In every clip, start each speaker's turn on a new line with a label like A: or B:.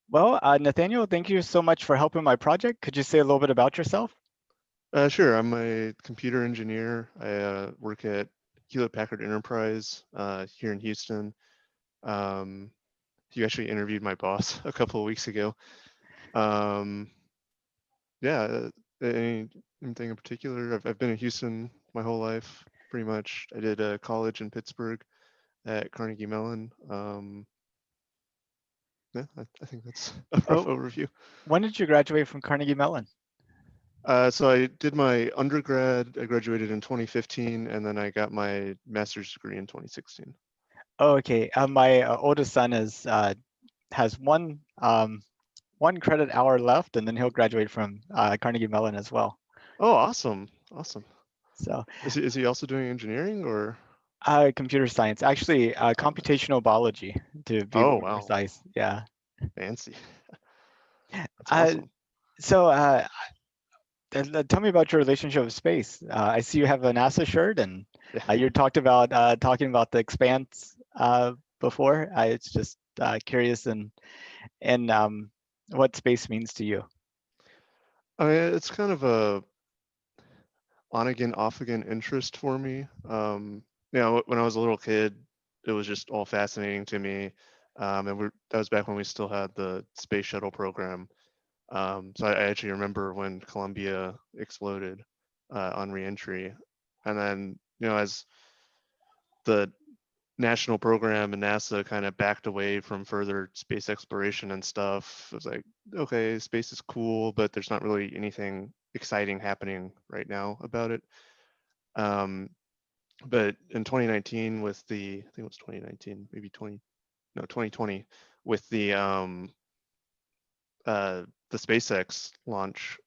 A: Well, Nathaniel, thank you so much for helping my project. Could you say a little bit about yourself?
B: Sure, I'm a computer engineer. I work at Hewlett Packard Enterprise here in Houston. Um, you actually interviewed my boss a couple of weeks ago. Um, yeah, anything in particular? I've been in Houston my whole life, pretty much. I did college in Pittsburgh at Carnegie Mellon. Yeah, I think that's a rough
A: Oh,
B: overview.
A: when did you graduate from Carnegie Mellon?
B: So I did my undergrad. I graduated in 2015, and then I got my master's degree in 2016.
A: Oh, okay. My oldest son is has one credit hour left, and then he'll graduate from Carnegie Mellon as well.
B: Oh, awesome. Awesome.
A: So,
B: Is he also doing engineering or?
A: computer science, actually, computational biology, to be
B: Oh,
A: more
B: wow.
A: precise. Yeah.
B: Fancy. That's
A: Uh,
B: awesome.
A: so, tell me about your relationship with space. I see you have a NASA shirt, and
B: Yeah.
A: you talked about talking about the expanse before. It's just curious and what space means to you.
B: I mean, it's kind of a on again, off again interest for me. When I was a little kid, it was just all fascinating to me. And that was back when we still had the space shuttle program. So I actually remember when Columbia exploded on reentry. And then, as the national program and NASA kind of backed away from further space exploration and stuff. It was like, okay, space is cool, but there's not really anything exciting happening right now about it. Um, but in 2019, with I think it was 2019, maybe 2020, with the SpaceX launch,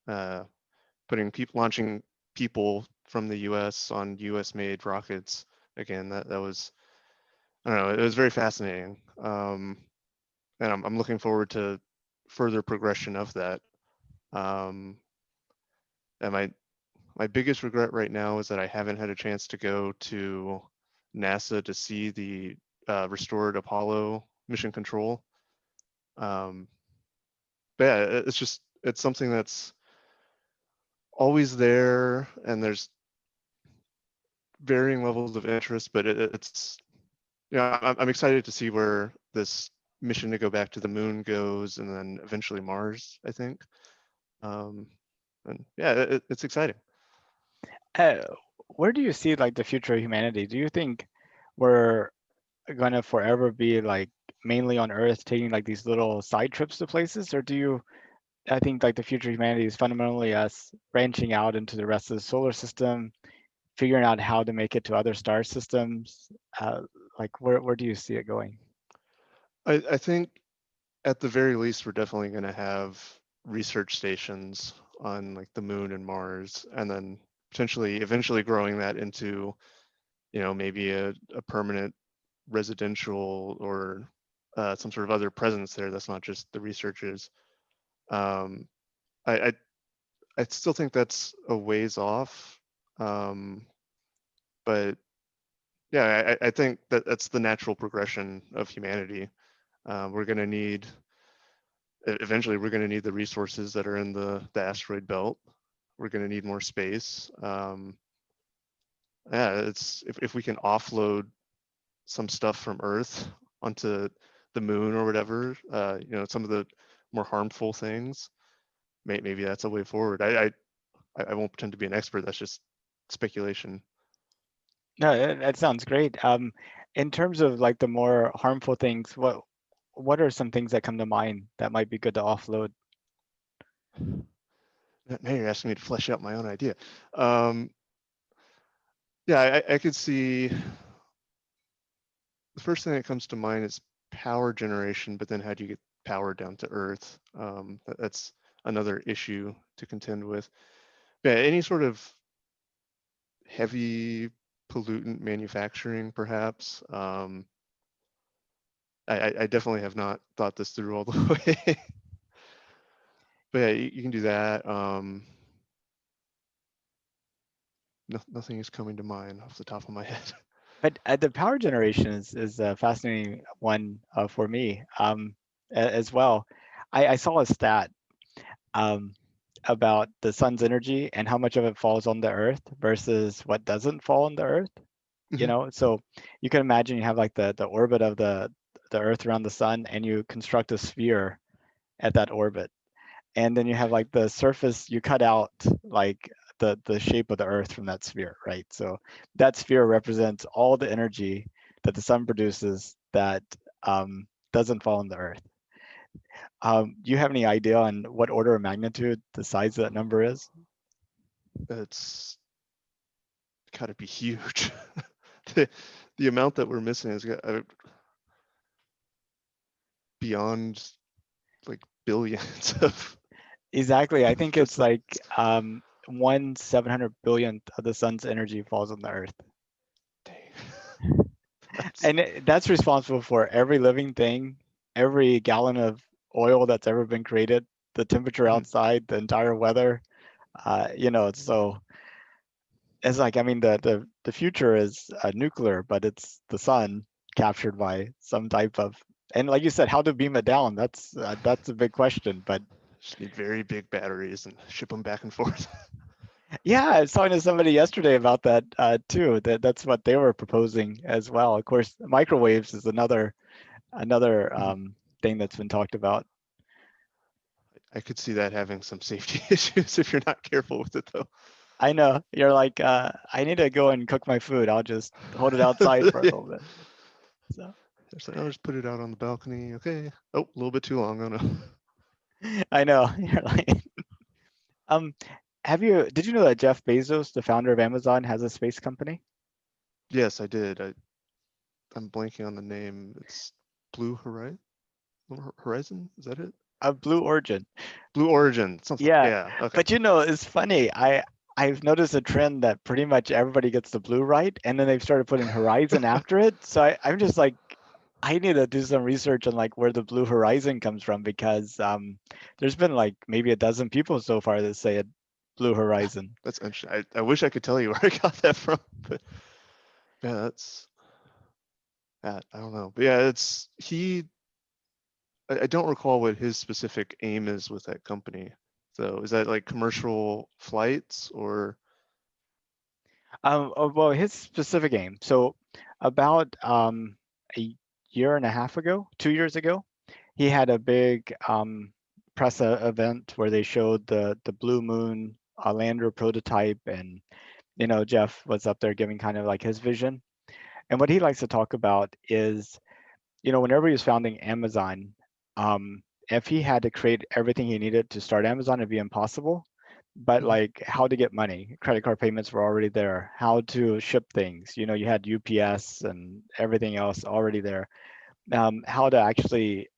B: launching people from the U.S. on U.S.-made rockets. Again, that was, I don't know, it was very fascinating. And I'm looking forward to further progression of that. Um, and my biggest regret right now is that I haven't had a chance to go to NASA to see the restored Apollo mission control. Um, but yeah, it's something that's always there, and there's varying levels of interest. But it's I'm excited to see where this mission to go back to the moon goes, and then eventually Mars, I think. Um, and yeah, it's exciting.
A: Uh, where do you see like the future of humanity? Do you think we're gonna forever be like mainly on Earth, taking like these little side trips to places, or do you? I think like the future of humanity is fundamentally us branching out into the rest of the solar system, figuring out how to make it to other star systems. Uh, like where do you see it going?
B: I think at the very least, we're definitely going to have research stations on like the moon and Mars, and then potentially eventually growing that into, maybe a permanent residential or some sort of other presence there that's not just the researchers. Um, I, I I still think that's a ways off, um, but yeah, I think that that's the natural progression of humanity. We're going to need eventually we're going to need the resources that are in the asteroid belt. We're going to need more space. Yeah, it's if we can offload some stuff from Earth onto the moon or whatever, some of the more harmful things, maybe that's a way forward. I won't pretend to be an expert. That's just speculation.
A: No, that sounds great. In terms of like the more harmful things, what are some things that come to mind that might be good to offload?
B: Now you're asking me to flesh out my own idea. Um, yeah, I could see the first thing that comes to mind is power generation, but then how do you get power down to Earth? That's another issue to contend with. Yeah, any sort of heavy pollutant manufacturing, perhaps. I definitely have not thought this through all the way. But yeah, you can do that. Nothing is coming to mind off the top of my head.
A: But the power generation is a fascinating one for me as well. I saw a stat um, about the sun's energy and how much of it falls on the Earth versus what doesn't fall on the Earth. You
B: Mhm.
A: know, so you can imagine you have like the orbit of the Earth around the sun, and you construct a sphere at that orbit, and then you have like the surface, you cut out like the shape of the Earth from that sphere, right? So that sphere represents all the energy that the sun produces that doesn't fall on the Earth. Do you have any idea on what order of magnitude the size of that number is?
B: It's got to be huge. the, the amount that we're missing is beyond like billions of.
A: Exactly. I think
B: The
A: it's
B: sun.
A: like 1/700 billionth of the sun's energy falls on the Earth.
B: Dang. That's
A: And that's responsible for every living thing, every gallon of oil that's ever been created, the temperature
B: mhm.
A: outside, the entire weather. So it's like, I mean, the future is nuclear, but it's the sun captured by some type of, and like you said, how to beam it down, that's a big question. But
B: Just need very big batteries and ship them back and forth.
A: yeah, I was talking to somebody yesterday about that too. That's what they were proposing as well. Of course, microwaves is another
B: Mhm.
A: thing that's been talked about.
B: I could see that having some safety issues if you're not careful with it, though.
A: I know you're like, I need to go and cook my food. I'll just hold it outside for a little bit. So
B: It's like, I'll just put it out on the balcony. Okay. Oh, a little bit too long. Oh no.
A: I know you're like, um, did you know that Jeff Bezos, the founder of Amazon, has a space company?
B: Yes, I did. I'm blanking on the name. It's Blue Horizon. Horizon? Is that it?
A: Of Blue Origin.
B: Blue Origin. Something.
A: Yeah,
B: Yeah. Okay.
A: but it's funny. I've noticed a trend that pretty much everybody gets the blue right, and then they've started putting Horizon after it. So I'm just like, I need to do some research on like where the blue horizon comes from because there's been like maybe a dozen people so far that say it blue horizon.
B: That's interesting. I wish I could tell you where I got that from, but yeah, that's that. I don't know. But yeah, it's he. I don't recall what his specific aim is with that company. So is that like commercial flights or?
A: Well, his specific aim. So about a year and a half ago, 2 years ago, he had a big press event where they showed the Blue Moon lander prototype, and Jeff was up there giving kind of like his vision. And what he likes to talk about is whenever he was founding Amazon, if he had to create everything he needed to start Amazon, it'd be impossible. But
B: Mhm.
A: like how to get money, credit card payments were already there. How to ship things, you had UPS and everything else already there. How to actually,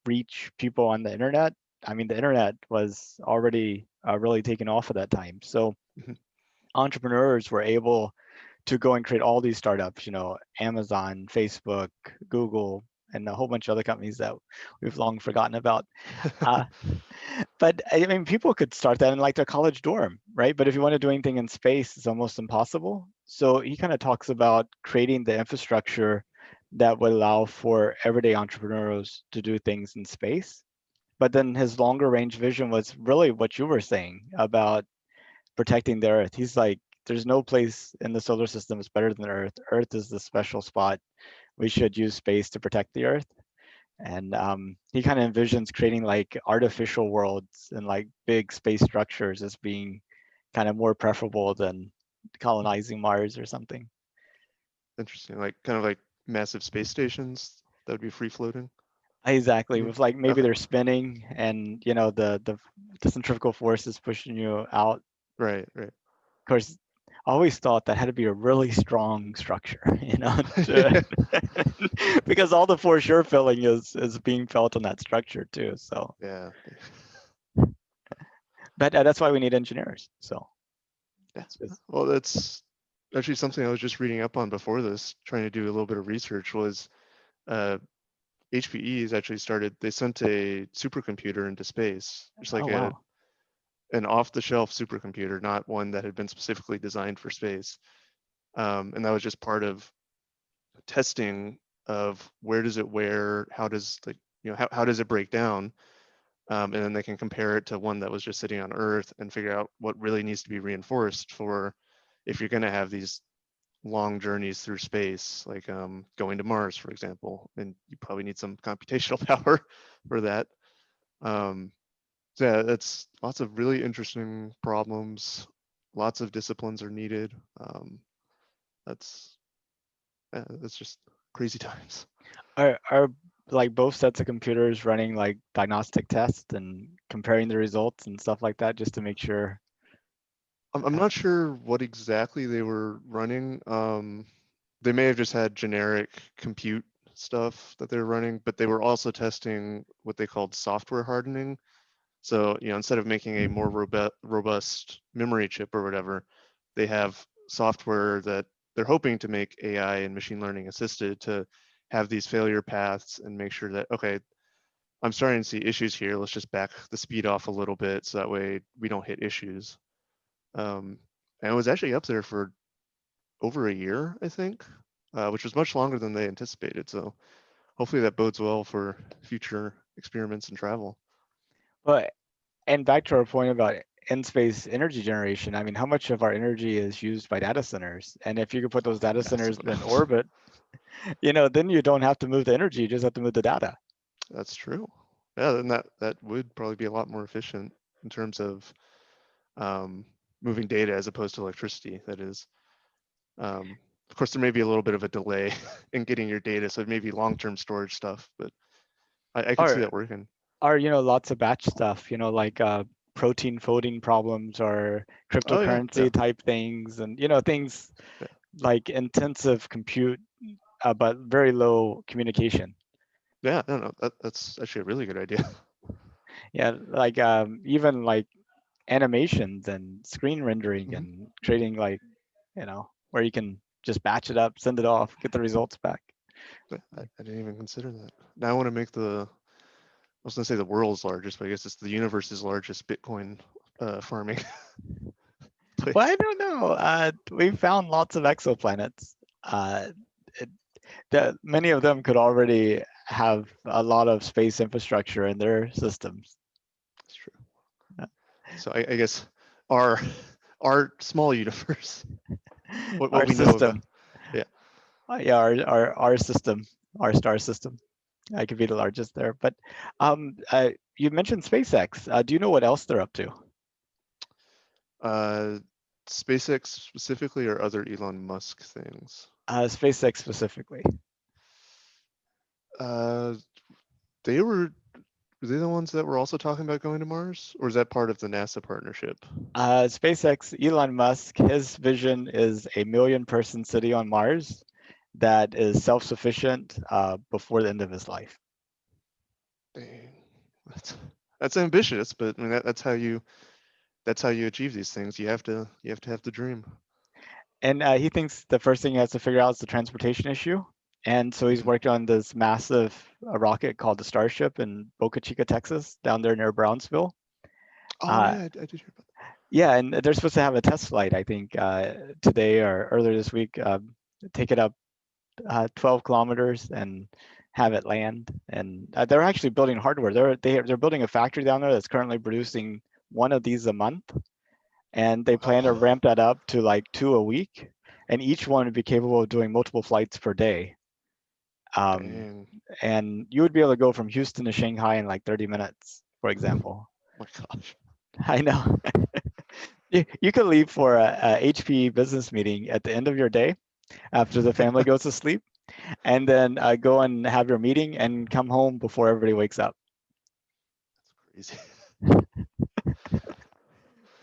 A: reach people on the internet. I mean, the internet was already really taken off at that time. So
B: Mhm.
A: entrepreneurs were able to go and create all these startups, Amazon, Facebook, Google, and a whole bunch of other companies that we've long forgotten about. Uh, but I mean, people could start that in like their college dorm, right? But if you want to do anything in space, it's almost impossible. So he kind of talks about creating the infrastructure that would allow for everyday entrepreneurs to do things in space. But then his longer range vision was really what you were saying about protecting the Earth. He's like, there's no place in the solar system that's better than Earth. Earth is the special spot. We should use space to protect the Earth. And he kind of envisions creating like artificial worlds and like big space structures as being kind of more preferable than colonizing Mars or something.
B: Interesting. Like kind of like massive space stations that would be free floating.
A: Exactly,
B: You mean?
A: with like maybe
B: Okay.
A: they're spinning and the centrifugal force is pushing you out.
B: Right. Right.
A: Of course, I always thought that had to be a really strong structure, to, because all the force you're feeling is being felt on that structure too. So,
B: Yeah.
A: but that's why we need engineers. So,
B: Yeah.
A: it's just,
B: Well, that's actually something I was just reading up on before this, trying to do a little bit of research was uh, HPE has actually started, they sent a supercomputer into space, just
A: oh
B: like
A: wow,
B: an off-the-shelf supercomputer, not one that had been specifically designed for space. And that was just part of testing of where does it wear, how does like how does it break down? And then they can compare it to one that was just sitting on Earth and figure out what really needs to be reinforced for if you're going to have these long journeys through space, like going to Mars, for example, and you probably need some computational power for that. Um, so yeah, that's lots of really interesting problems. Lots of disciplines are needed. That's that's just crazy times.
A: Are like both sets of computers running like diagnostic tests and comparing the results and stuff like that just to make sure?
B: I'm
A: uh,
B: not sure what exactly they were running. They may have just had generic compute stuff that they were running, but they were also testing what they called software hardening. So, instead of making a more robust memory chip or whatever, they have software that they're hoping to make AI and machine learning assisted to have these failure paths and make sure that, okay, I'm starting to see issues here. Let's just back the speed off a little bit so that way we don't hit issues. Um, and it was actually up there for over a year, I think, which was much longer than they anticipated. So hopefully that bodes well for future experiments and travel.
A: but and back to our point about in-space energy generation, I mean, how much of our energy is used by data centers? And if you could put those data
B: Massive
A: centers in
B: amounts.
A: orbit, then you don't have to move the energy, you just have to move the data.
B: That's true. Yeah, then that would probably be a lot more efficient in terms of um, moving data as opposed to electricity. That is, of course, there may be a little bit of a delay in getting your data, so it may be long-term storage stuff, but I could see
A: Or
B: that working.
A: lots of batch stuff, like protein folding problems or
B: Oh yeah, yeah,
A: cryptocurrency type things, and things
B: yeah,
A: like intensive compute, but very low communication.
B: yeah. No, no, that's actually a really good idea.
A: Yeah, like even like animations and screen rendering
B: Mhm.
A: and creating like, where you can just batch it up, send it off, get the results back.
B: Yeah, I didn't even consider that. Now I want to make I was gonna say the world's largest, but I guess it's the universe's largest Bitcoin farming
A: Well, I
B: place.
A: don't know. We found lots of exoplanets. Uh, it, that many of them could already have a lot of space infrastructure in their systems.
B: That's true. So I guess our our small universe, what
A: Our
B: we know about,
A: system,
B: yeah.
A: yeah, our system, our star system, I could be the largest there. But you mentioned SpaceX. Do you know what else they're up to?
B: Uh, SpaceX specifically or other Elon Musk things?
A: SpaceX specifically.
B: Uh, they were they the ones that were also talking about going to Mars, or is that part of the NASA partnership?
A: SpaceX, Elon Musk, his vision is a million-person city on Mars that is self-sufficient before the end of his life.
B: Dang, that's that's ambitious, but I mean that's how you achieve these things. You have to have the dream.
A: And he thinks the first thing he has to figure out is the transportation issue. And so he's
B: Mhm.
A: working on this massive rocket called the Starship in Boca Chica, Texas, down there near Brownsville.
B: Oh
A: Uh,
B: yeah, I did hear about
A: yeah, and they're supposed to have a test flight, I think, today or earlier this week. Take it up 12 kilometers and have it land. And they're actually building hardware. They're building a factory down there that's currently producing one of these a month, and they
B: that.
A: plan to
B: Wow,
A: ramp that up to like two a week, and each one would be capable of doing multiple flights per day. Um,
B: dang,
A: and you would be able to go from Houston to Shanghai in like 30 minutes, for example.
B: my gosh.
A: I know. You could leave for a HP business meeting at the end of your day after the family goes to sleep, and then go and have your meeting and come home before everybody wakes up.
B: Crazy.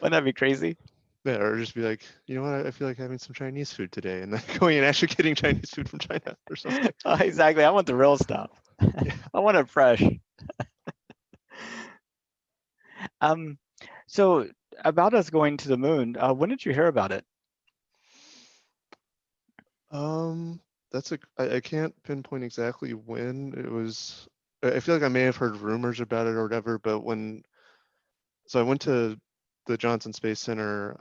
A: Wouldn't that be crazy?
B: Yeah, or just be like, you know what, I feel like having some Chinese food today, and then going and actually getting Chinese food from China or something.
A: Exactly. I want the real stuff.
B: Yeah.
A: I want it fresh. Um, so about us going to the moon, when did you hear about it?
B: Um, I can't pinpoint exactly when it was. I feel like I may have heard rumors about it or whatever, but so I went to the Johnson Space Center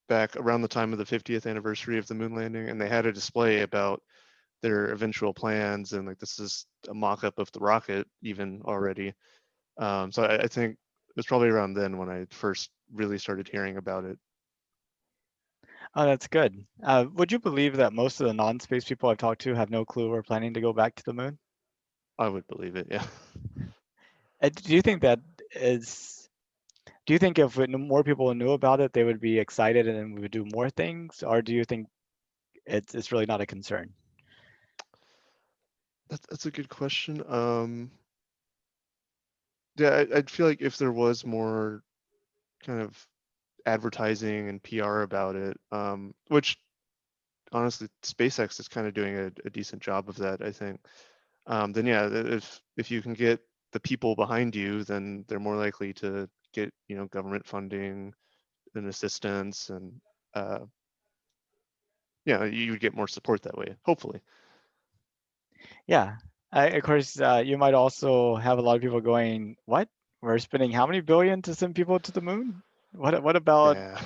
B: back around the time of the 50th anniversary of the moon landing, and they had a display about their eventual plans, and like this is a mock-up of the rocket even already. So I think it was probably around then when I first really started hearing about it.
A: Oh, that's good. Would you believe that most of the non-space people I've talked to have no clue we're planning to go back to the moon?
B: I would believe it, yeah.
A: Do you think that is, do you think if more people knew about it, they would be excited and then we would do more things? Or do you think it's really not a concern?
B: That's a good question. Yeah, I'd feel like if there was more kind of advertising and PR about it, which honestly SpaceX is kind of doing a decent job of that, I think. Then yeah, if you can get the people behind you, then they're more likely to get government funding and assistance, and uh, yeah, you would get more support that way, hopefully.
A: Yeah. Of course, you might also have a lot of people going, "What? We're spending how many billion to send people to the moon? What about
B: Yeah.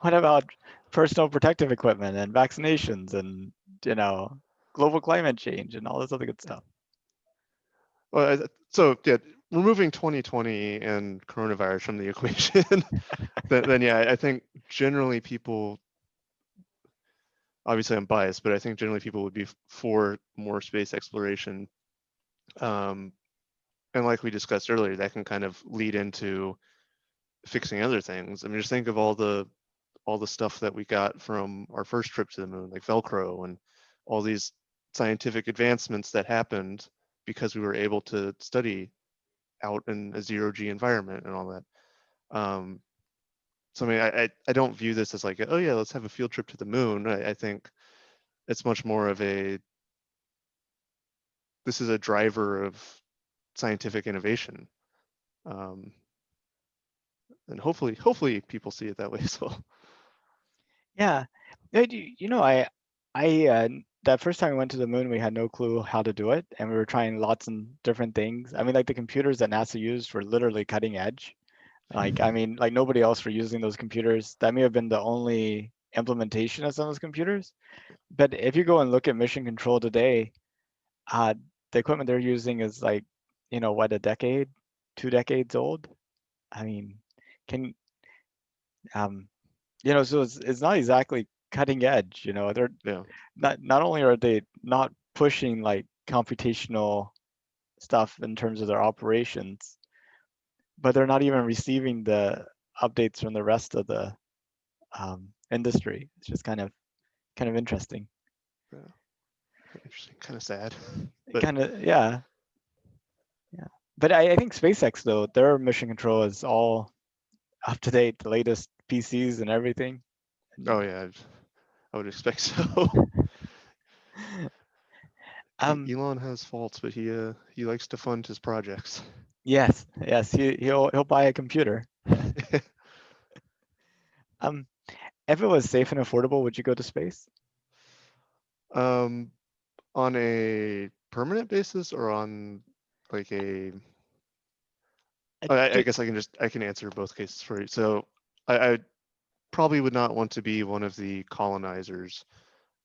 A: what about personal protective equipment and vaccinations and you know global climate change and all this other good stuff?"
B: Well, so yeah, removing 2020 and coronavirus from the equation, then yeah, I think generally people, obviously I'm biased, but I think generally people would be for more space exploration. Um, and like we discussed earlier, that can kind of lead into fixing other things. I mean, just think of all the stuff that we got from our first trip to the moon, like Velcro and all these scientific advancements that happened because we were able to study out in a zero G environment and all that. Um, so I mean, I don't view this as like, oh yeah, let's have a field trip to the moon. I think it's much more of a, this is a driver of scientific innovation. Um, and hopefully people see it that way as well.
A: Yeah. That first time we went to the moon, we had no clue how to do it, and we were trying lots and different things. I mean, like the computers that NASA used were literally cutting edge. Like, I mean, like nobody else were using those computers. That may have been the only implementation of some of those computers. But if you go and look at mission control today, uh, the equipment they're using is like, what, a decade, 2 decades old. I mean, can um, so it's not exactly cutting edge. They're
B: Yeah,
A: not only are they not pushing like computational stuff in terms of their operations, but they're not even receiving the updates from the rest of the industry. It's just kind of interesting.
B: yeah, interesting, kind of sad, but
A: Kind of, yeah, yeah. But I think SpaceX though, their mission control is all up to date, the latest PCs and everything.
B: oh
A: And,
B: yeah, I would expect so.
A: um,
B: Elon has faults, but he likes to fund his projects.
A: yes, yes, he'll buy a computer. Um, if it was safe and affordable, would you go to space?
B: um, on a permanent basis or on like a,
A: Uh,
B: I
A: ju-
B: guess I can answer both cases for you. So I probably would not want to be one of the colonizers,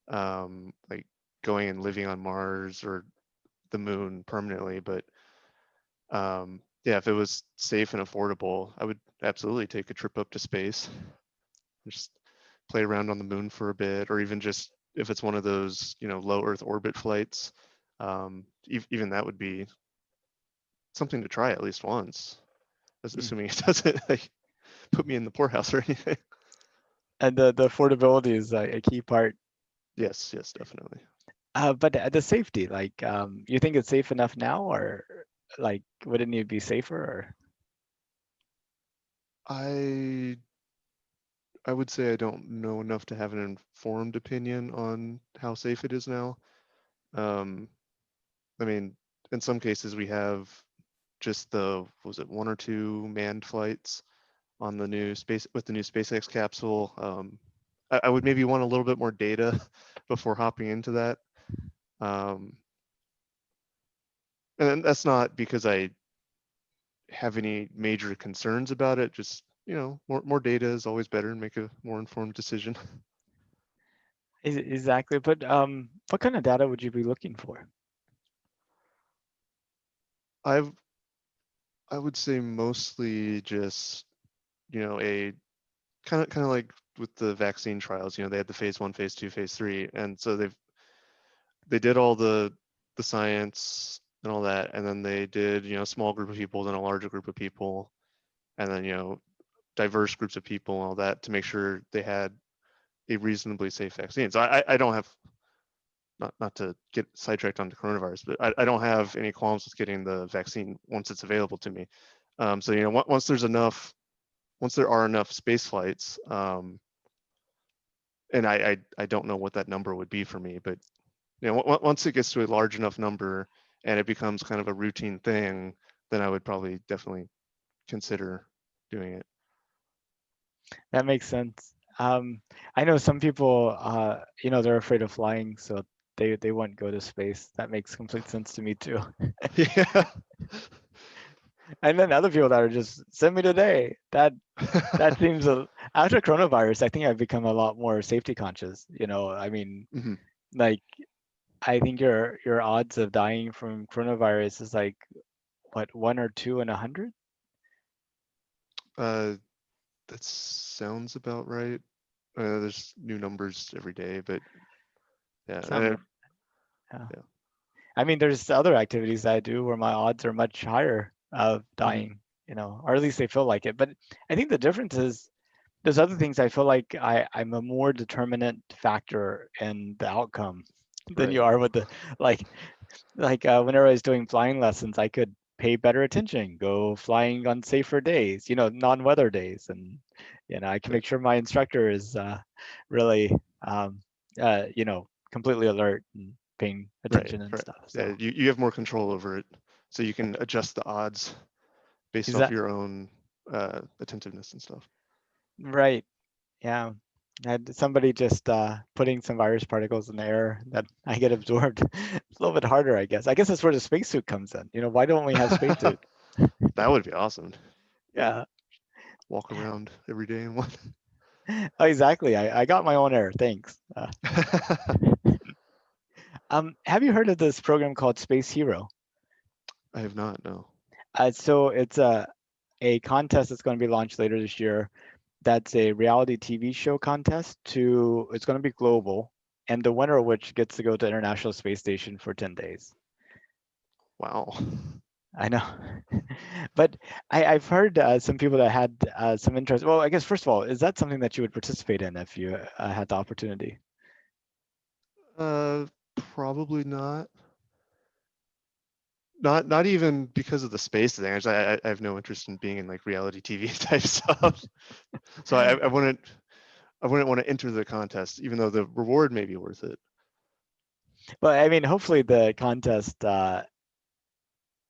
B: like going and living on Mars or the moon permanently. But yeah, if it was safe and affordable, I would absolutely take a trip up to space, just play around on the moon for a bit, or even just if it's one of those low Earth orbit flights, even that would be something to try at least once,
A: hmm.
B: assuming it doesn't like put me in the poorhouse or anything.
A: And the affordability is a key part.
B: Yes, yes, definitely.
A: But the safety, like, you think it's safe enough now, or like, would it need to be safer? Or
B: I I would say I don't know enough to have an informed opinion on how safe it is now. Um, I mean, in some cases we have just was it one or two manned flights on the new space with the new SpaceX capsule. I would maybe want a little bit more data before hopping into that. Um, and that's not because I have any major concerns about it. Just more data is always better and make a more informed decision.
A: Exactly. But what kind of data would you be looking for?
B: I've I would say mostly just, a kind of like with the vaccine trials, they had the phase one, phase two, phase three, and so they did all the science and all that, and then they did, a small group of people, then a larger group of people, and then, diverse groups of people and all that to make sure they had a reasonably safe vaccine. So I don't have, not to get sidetracked onto coronavirus, but I don't have any qualms with getting the vaccine once it's available to me. So once there are enough space flights, and I don't know what that number would be for me, but once it gets to a large enough number and it becomes kind of a routine thing, then I would probably definitely consider doing it.
A: That makes sense. I know some people, they're afraid of flying, so they wouldn't go to space. That makes complete sense to me too.
B: Yeah.
A: And then other people that are just send me today. That seems after coronavirus, I think I've become a lot more safety conscious. I mean,
B: Mhm.
A: like I think your odds of dying from coronavirus is like what, 1 or 2 in 100?
B: uh, that sounds about right. There's new numbers every day, but yeah,
A: Something like that.
B: yeah.
A: I mean, there's other activities that I do where my odds are much higher of
B: Mhm.
A: dying, or at least they feel like it. But I think the difference is there's other things I feel like I'm a more determinant factor in the outcome than you
B: Right,
A: are with the like whenever I was doing flying lessons, I could pay better attention, go flying on safer days, non-weather days, and I can
B: right,
A: make sure my instructor is really completely alert and paying
B: right,
A: attention and
B: right.
A: stuff.
B: Yeah,
A: So
B: you have more control over it, so you can adjust the odds based
A: is
B: off
A: that
B: your own attentiveness and stuff.
A: right? Yeah. Had somebody just putting some virus particles in the air that I get absorbed. It's a little bit harder, I guess. I guess that's where the spacesuit comes in. Why don't we have spacesuit?
B: That would be awesome.
A: Yeah.
B: Walk around every day in one.
A: Oh, exactly. I got my own air. Thanks. Have you heard of this program called Space Hero?
B: I have not, no.
A: So it's a contest that's going to be launched later this year. That's a reality TV show contest it's going to be global, and the winner of which gets to go to International Space Station for 10 days.
B: Wow.
A: I know. But I've heard some people that had some interest. Well, I guess first of all, is that something that you would participate in if you had the opportunity?
B: Probably not. Not even because of the space thing. I have no interest in being in like reality TV type stuff. So I wouldn't want to enter the contest, even though the reward may be worth it.
A: But I mean, hopefully the contest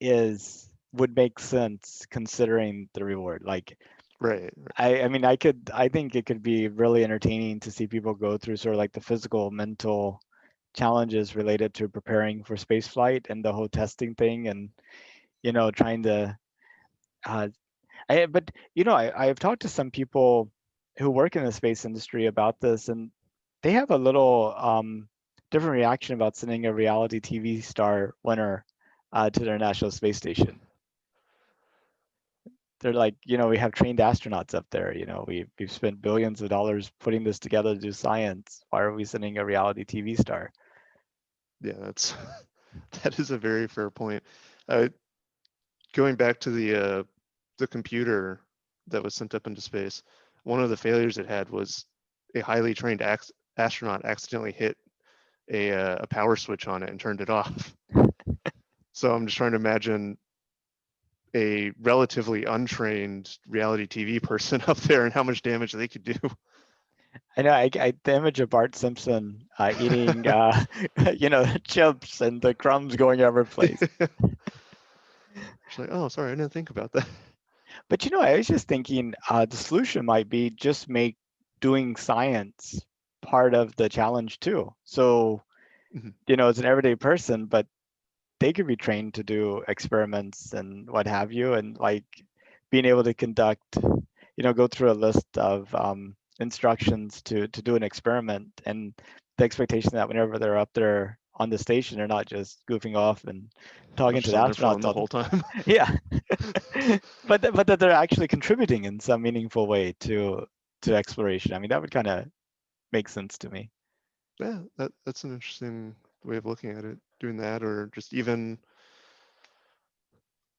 A: is would make sense considering the reward. Like
B: Right, right.
A: I mean, I think it could be really entertaining to see people go through sort of like the physical, mental challenges related to preparing for space flight and the whole testing thing, and trying to uh, but I've talked to some people who work in the space industry about this, and they have a little different reaction about sending a reality TV star winner to their National Space Station. They're like, we have trained astronauts up there. We've spent billions of dollars putting this together to do science. Why are we sending a reality TV star?
B: Yeah, that's that is a very fair point. Uh, Going back to the computer that was sent up into space, one of the failures it had was a highly trained astronaut accidentally hit a power switch on it and turned it off. So I'm just trying to imagine a relatively untrained reality TV person up there and how much damage they could do.
A: I know. The image of Bart Simpson eating, chips and the crumbs going every place.
B: It's like, oh, sorry, I didn't think about that.
A: But I was just thinking the solution might be just make doing science part of the challenge too. So,
B: Mhm.
A: it's an everyday person, but they could be trained to do experiments and what have you, and like being able to conduct, go through a list of instructions to do an experiment, and the expectation that whenever they're up there on the station, they're not just goofing off and
B: Not
A: talking to
B: just
A: the
B: on their phone
A: astronauts
B: the
A: all the
B: whole time.
A: yeah. But that they're actually contributing in some meaningful way to exploration. I mean, that would kind of make sense to me.
B: Yeah, that's an interesting way of looking at it. Doing that, or just even,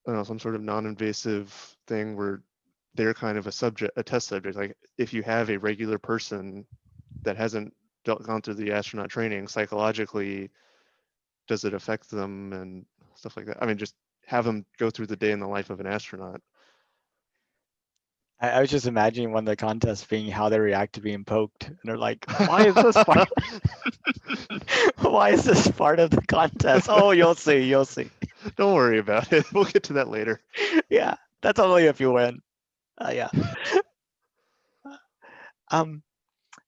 B: I don't know, some sort of non-invasive thing where they're kind of a subject, a test subject. Like if you have a regular person that hasn't gone through the astronaut training, psychologically, does it affect them and stuff like that? I mean, just have them go through the day in the life of an astronaut.
A: I was just imagining one of the contests being how they react to being poked, and they're like, "Why is this part? Why is this part of the contest?" Oh, you'll see, you'll see.
B: Don't worry about it. We'll get to that later.
A: Yeah, that's only if you win. Yeah. Um.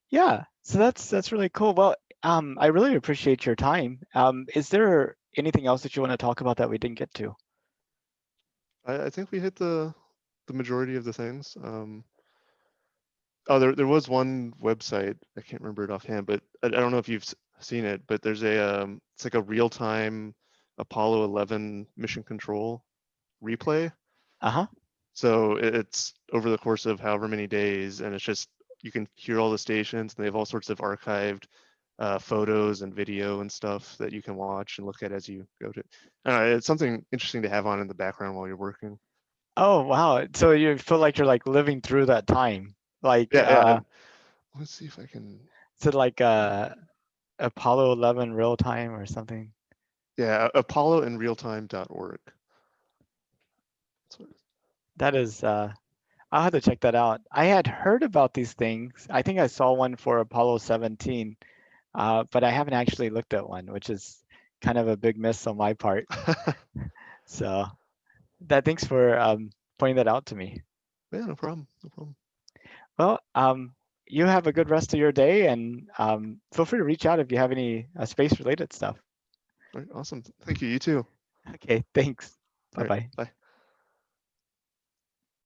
A: Yeah. So that's really cool. Well, I really appreciate your time. Is there anything else that you want to talk about that we didn't get to?
B: I think we hit the majority of the things. Oh, there was one website. I can't remember it offhand, but I don't know if you've seen it. But there's it's like a real time Apollo 11 mission control replay.
A: Uh-huh.
B: So it's over the course of however many days, and it's just you can hear all the stations, and they have all sorts of archived photos and video and stuff that you can watch and look at as you go to. It's something interesting to have on in the background while you're working.
A: Oh, wow. So you feel like you're like living through that time. Like
B: Yeah, yeah. Let's see if I can.
A: is it like Apollo 11 real time or something?
B: Yeah, apolloinrealtime.org. That's what
A: That is I'll have to check that out. I had heard about these things. I think I saw one for Apollo 17, but I haven't actually looked at one, which is kind of a big miss on my part. So that thanks for pointing that out to me.
B: Yeah, no problem. No problem.
A: Well, you have a good rest of your day, and feel free to reach out if you have any space related stuff.
B: All right, awesome. Thank you. You too.
A: Okay, thanks. Bye
B: All right,
A: bye.
B: bye.